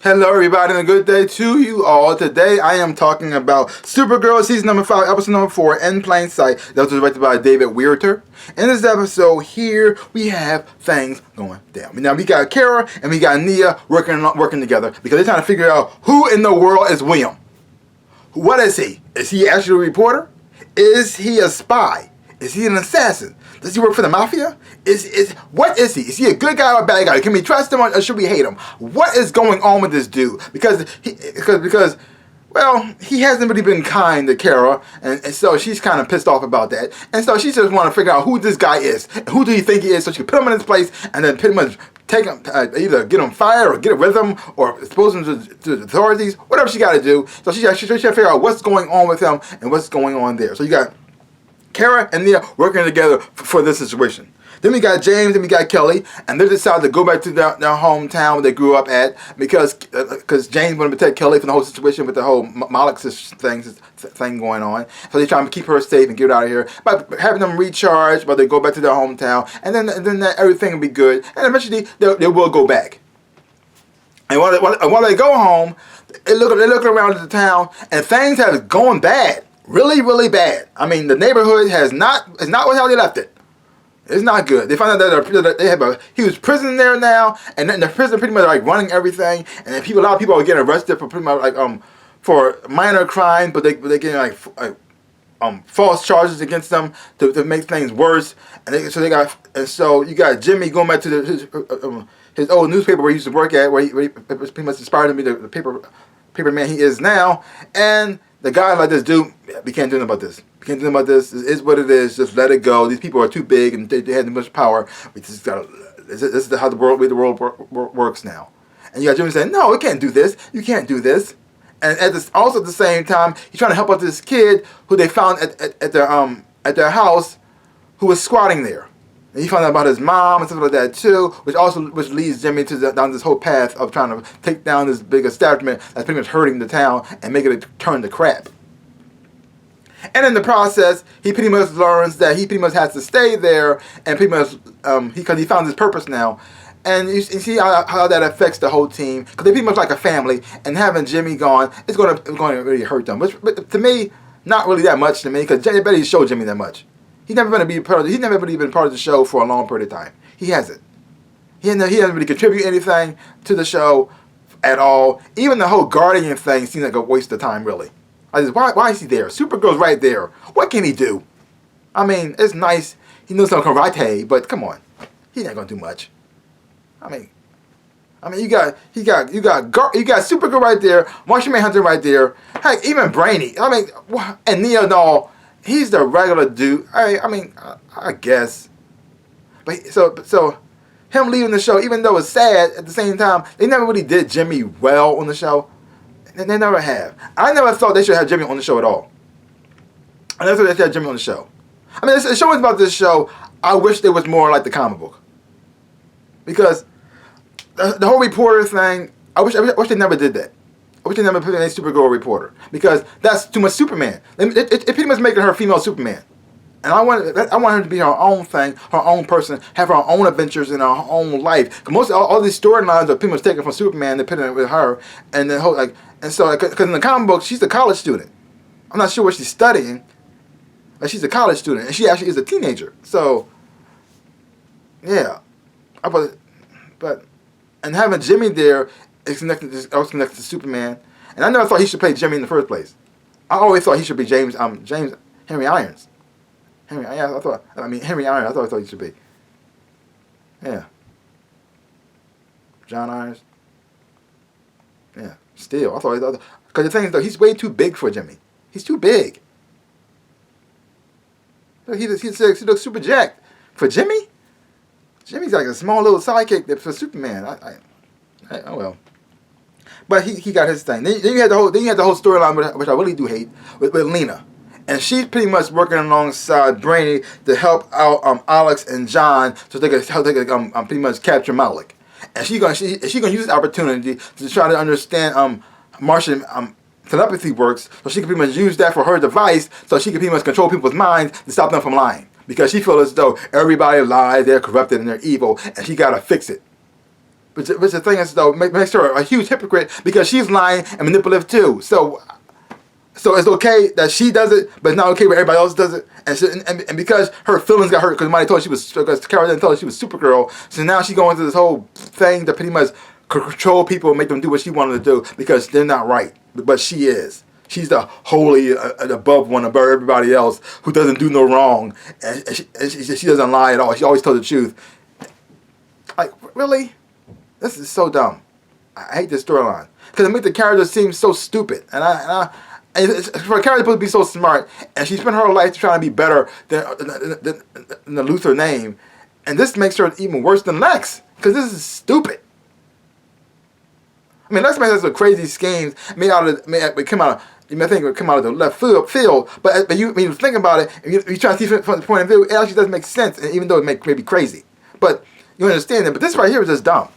Hello everybody and a good day to you all. Today I am talking about Supergirl season number 5, episode number 4, In Plain Sight. That was directed by David Weirter. In this episode here, we have things going down. Now we got Kara and we got Nia working together because they're trying to figure out who in the world is William. What is he? Is he actually a reporter? Is he a spy? Is he an assassin? Does he work for the mafia? What is he? Is he a good guy or a bad guy? Can we trust him or should we hate him? What is going on with this dude? Because well, he hasn't really been kind to Kara, and so she's kind of pissed off about that. And so she just want to figure out who this guy is, and who do you think he is, so she can put him in his place, and then pretty much take him, either get him fired or get rid of him or expose him to the authorities, whatever she got to do. So she's trying to figure out what's going on with him and what's going on there. So you got Kara and Nia working together for this situation. Then we got James and we got Kelly, and they decided to go back to their hometown where they grew up at because James wanted to protect Kelly from the whole situation with the whole Moloch thing going on. So they're trying to keep her safe and get her out of here by having them recharge, but they go back to their hometown, and then everything will be good, and eventually they will go back. And while they go home, they look around the town, and things have gone bad. Really, really bad. I mean, the neighborhood is not how they left it. It's not good. They found out that they have a huge prison there now, and then the prison pretty much like running everything, and then a lot of people are getting arrested for pretty much like for minor crimes, but they're getting like false charges against them to make things worse, and so you got Jimmy going back to his old newspaper where he used to work at, where he pretty much inspired him to be the paper man he is now, and the guy like this dude, we can't do nothing about this. We can't do nothing about this. It is what it is. Just let it go. These people are too big and they have too much power. We just gotta. This is how the way the world works now. And you got Jimmy saying, "No, we can't do this. You can't do this." And also at the same time, he's trying to help out this kid who they found at their house, who was squatting there. And he found out about his mom and stuff like that too, which leads Jimmy down this whole path of trying to take down this big establishment that's pretty much hurting the town and making it turn to crap. And in the process, he pretty much learns that he pretty much has to stay there, and pretty much because he found his purpose now. And you see how that affects the whole team, because they're pretty much like a family, and having Jimmy gone, it's going to really hurt them. But to me, not really that much to me, because they barely showed Jimmy that much. He's never really been part of the show for a long period of time. He hasn't. He hasn't really contributed anything to the show at all. Even the whole Guardian thing seems like a waste of time, really. Why is he there? Supergirl's right there. What can he do? I mean, it's nice. He knows some karate, but come on, he's not gonna do much. I mean, you got Supergirl right there, Martian Manhunter right there. Heck, even Brainy. I mean, and Neo Doll. He's the regular dude. I guess. But so him leaving the show, even though it's sad, at the same time, they never really did Jimmy well on the show. They never have. I never thought they should have Jimmy on the show at all. I never thought they should have Jimmy on the show. I mean, the show is about this show. I wish it was more like the comic book. Because the whole reporter thing, I wish they never did that. I wish they never put in a Supergirl reporter, because that's too much Superman. It pretty much making her a female Superman, and I want her to be her own thing, her own person, have her own adventures in her own life. Cause most all these storylines are pretty much taken from Superman. They're putting it with her, and the whole because in the comic book she's a college student. I'm not sure what she's studying, but she's a college student, and she actually is a teenager. So yeah, but and having Jimmy there. It's connected to Superman, and I never thought he should play Jimmy in the first place. I always thought he should be Henry Irons. Henry Irons. I thought he should be. Yeah. John Irons. Yeah. Still, because the thing is though, he's way too big for Jimmy. He's too big. He looks super jacked for Jimmy. Jimmy's like a small little sidekick for Superman. Oh well. But he got his thing. Then you had the whole storyline, which I really do hate, with Lena, and she's pretty much working alongside Brainy to help out Alex and John, so they could pretty much capture Malik. And she's gonna use this opportunity to try to understand Martian telepathy works, so she can pretty much use that for her device, so she can pretty much control people's minds to stop them from lying. Because she feels as though everybody lies, they're corrupted and they're evil, and she gotta fix it. But the thing is, though, makes her a huge hypocrite because she's lying and manipulative too. So it's okay that she does it, but it's not okay when everybody else does it. And because her feelings got hurt because Kara didn't tell her she was Supergirl. So now she's going through this whole thing to pretty much control people and make them do what she wanted to do because they're not right. But she is. She's the holy above one above everybody else who doesn't do no wrong. And she doesn't lie at all. She always tells the truth. Like, really? This is so dumb. I hate this storyline because it makes the character seem so stupid. And for a character supposed to be so smart, and she spent her whole life trying to be better than the Luthor name, and this makes her even worse than Lex because this is stupid. I mean, Lex has some crazy schemes made out of you may think it would come out of the left field, but when you think about it, and you try to see from the point of view, it actually doesn't make sense, and even though it may be crazy, but you understand it. But this right here is just dumb.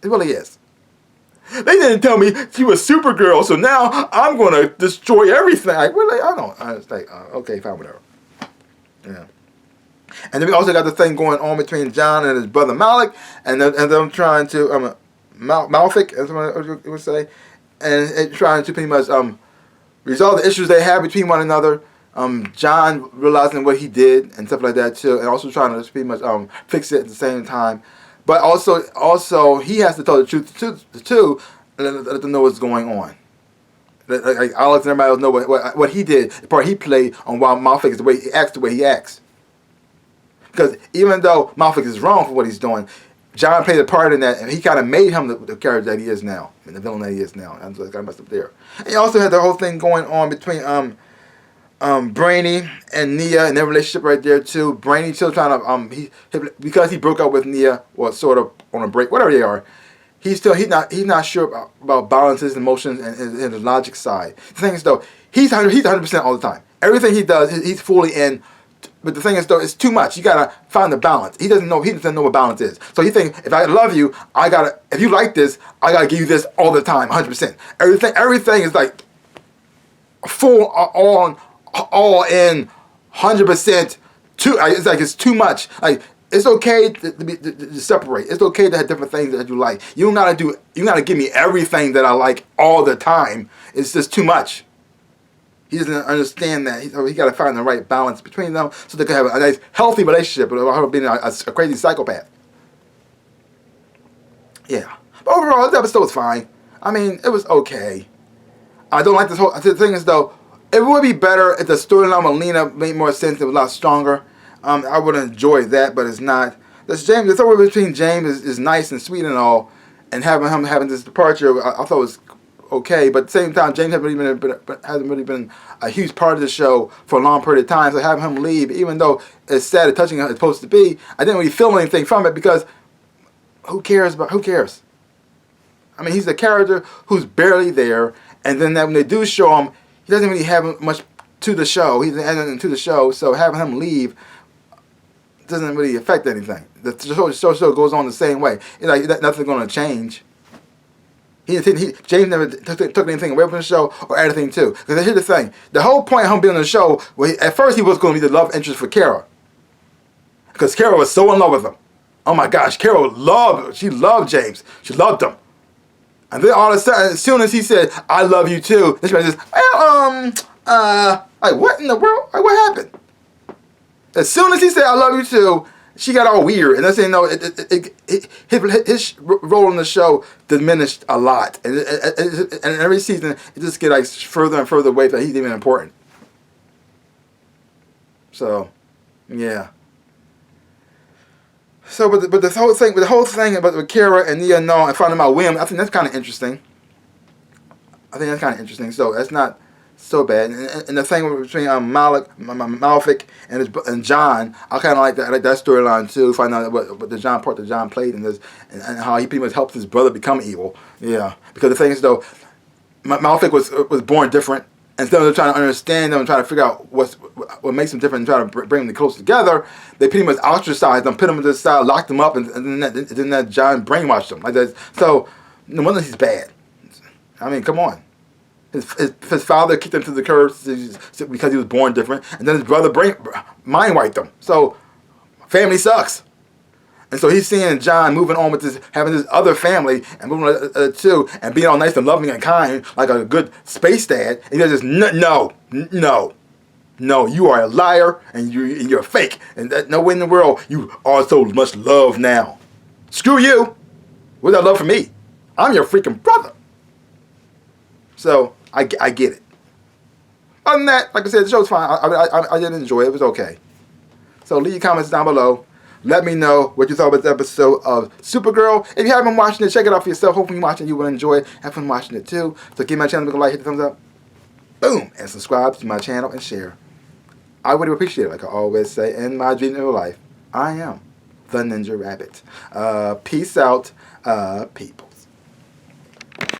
It really is. They didn't tell me she was Supergirl, so now I'm going to destroy everything. Like, really? I was like, okay, fine, whatever. Yeah. And then we also got the thing going on between John and his brother Malik, and them trying to, Malefic, as you would say, and trying to pretty much resolve the issues they have between one another. John realizing what he did and stuff like that too, and also trying to pretty much fix it at the same time. But also he has to tell the truth too, and let them know what's going on. Like Alex and everybody else know what he did, the part he played on why Malefic is the way he acts. Because even though Malefic is wrong for what he's doing, John played a part in that, and he kind of made him the character that he is now, and the villain that he is now. And so it's kind of messed up there. And he also had the whole thing going on between Brainy and Nia and their relationship right there too. Brainy still trying to because he broke up with Nia, or sort of on a break, whatever they are. He's not sure about balance his emotions and his logic side. The thing is though, he's 100% all the time. Everything he does, he's fully in. But the thing is though, it's too much. You gotta find the balance. He doesn't know what balance is. So he thinks, if I love you, if you like this, I gotta give you this all the time, 100%. Everything is like full on. All in 100%. It's like it's too much. Like, it's okay to separate. It's okay to have different things that you like. You gotta give me everything that I like all the time. It's just too much. He doesn't understand that. He got to find the right balance between them so they can have a nice, healthy relationship without being a crazy psychopath. Yeah. But overall, this episode was fine. I mean, it was okay. I don't like this whole... The thing is, though, it would be better if the storyline with Lena made more sense. It was a lot stronger. I would enjoy that, but it's not. The story between James is nice and sweet and all, and having this departure, I thought was okay. But at the same time, James hasn't really been a huge part of the show for a long period of time. So having him leave, even though it's sad and touching as it's supposed to be, I didn't really feel anything from it because who cares? I mean, he's a character who's barely there, and then when they do show him, he doesn't really have much to the show. He doesn't add anything to the show, so having him leave doesn't really affect anything. The show goes on the same way. It's like nothing's going to change. James never took anything away from the show or added anything to. Because here's the thing: the whole point of him being on the show, at first he was going to be the love interest for Kara, because Kara was so in love with him. Oh my gosh, Kara loved James. She loved him. And then all of a sudden, as soon as he said, "I love you too," this man says, like what in the world? Like what happened? As soon as he said, "I love you too," she got all weird. And that's saying no, his role in the show diminished a lot. And every season, it just gets like further and further away that he's even important. So, yeah. So, but the whole thing about Kara and Nia Long and finding out William, I think that's kind of interesting. So that's not so bad. And the thing between Malefic and John, I kind of like that. I like that storyline too. Find out what the John part that John played in this, and how he pretty much helped his brother become evil. Yeah, because the thing is though, Malefic was born different. Instead of trying to understand them and trying to figure out what makes them different and try to bring them close together, they pretty much ostracized them, put them to the side, locked them up, and then that John brainwashed them like that. So no wonder he's bad. I mean, come on. His father kicked him to the curb because he was born different, and then his brother mind wiped him. So family sucks. And so he's seeing John moving on with this, having this other family, and moving on too, and being all nice and loving and kind, like a good space dad. And he's just, no, you are a liar, and you're fake, and no way in the world you are so much love now. Screw you. What's that love for me? I'm your freaking brother. So I get it. Other than that, like I said, the show's fine. I did enjoy it. It was okay. So leave your comments down below. Let me know what you thought about this episode of Supergirl. If you haven't been watching it, check it out for yourself. Hopefully you're watching it, you will enjoy it. Have fun watching it too. So give my channel a like, hit the thumbs up. Boom. And subscribe to my channel and share. I would appreciate it. Like I always say in my dream of life, I am the Ninja Rabbit. Peace out, people.